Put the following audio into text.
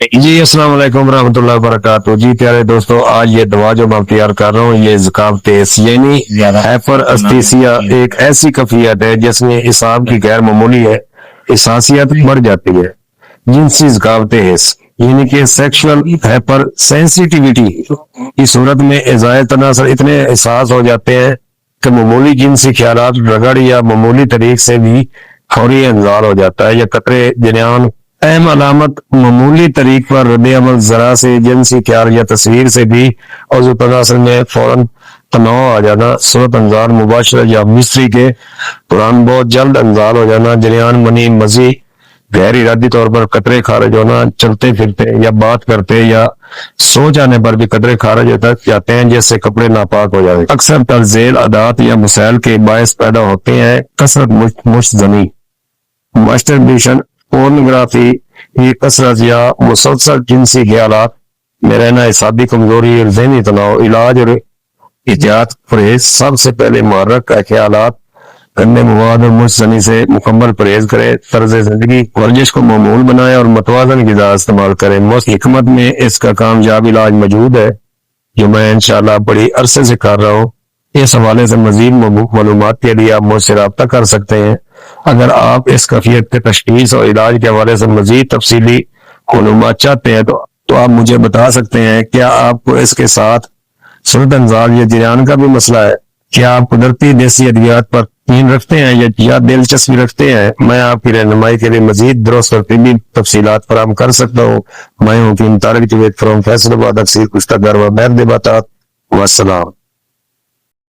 جی السلام علیکم ورحمۃ اللہ وبرکاتہ. جی پیارے دوستو، آج یہ دوا جو میں تیار کر رہا ہوں یہ زکام تیز یعنی ہائپر استھیسیا ایک ایسی کیفیت ہے جس میں اعصاب کی غیر معمولی ہے حساسیت بڑھ جاتی ہے. جنسی زکام تیز یعنی کہ سیکشل ہائپر سینسیٹیوٹی کی صورت میں اعضائے تناسل اتنے حساس ہو جاتے ہیں کہ معمولی جنسی خیالات رگڑ یا معمولی طریق سے بھی فوری انزال ہو جاتا ہے یا قطرے جریان. اہم علامت معمولی طریق پر رد عمل ذرا سے جنسی خیال یا تصویر سے بھی عضو تناسل میں فوراً تناؤ آ جانا، صورت انزال مباشرہ یا مصری کے دوران بہت جلد انزال ہو جانا، جریان منی مزی غیر ارادی طور پر قطرے خارج ہونا، چلتے پھرتے یا بات کرتے یا سو جانے پر بھی قطرے خارج ہو جاتے ہیں جیسے کپڑے ناپاک ہو جاتے. اکثر تلزیل عادات یا مسائل کے باعث پیدا ہوتے ہیں. کثرت مشت زنی، ماسٹربیشن، پورنوگرافی کی کثرت یا مسلسل جنسی خیالات میں رہنا، اعصابی کمزوری اور ذہنی تناؤ. علاج اور احتیاط پرہیز: سب سے پہلے محرک کا خیالات گندے مواد اور مشت زنی سے مکمل پرہیز کرے. طرز زندگی ورزش کو معمول بنائے اور متوازن غذا استعمال کرے. حکمت میں اس کا کامیاب علاج موجود ہے جو میں انشاءاللہ بڑی عرصے سے کر رہا ہوں. اس حوالے سے مزید معلومات کے لیے آپ مجھ سے رابطہ کر سکتے ہیں. اگر آپ اس کیفیت کے تشخیص اور علاج کے حوالے سے مزید تفصیلی معلومات چاہتے ہیں تو آپ مجھے بتا سکتے ہیں. کیا آپ کو اس کے ساتھ صورت انزال یا جریان کا بھی مسئلہ ہے؟ کیا آپ قدرتی دیسی ادویات پر یقین رکھتے ہیں یا دلچسپی رکھتے ہیں؟ میں آپ کی رہنمائی کے لیے مزید درست اور طبی تفصیلات فراہم کر سکتا ہوں. میں ہوں کہ طارق جوید فرام فیصل آباد، اکثیر کشتہ گھر و بیر دباتات. والسلام.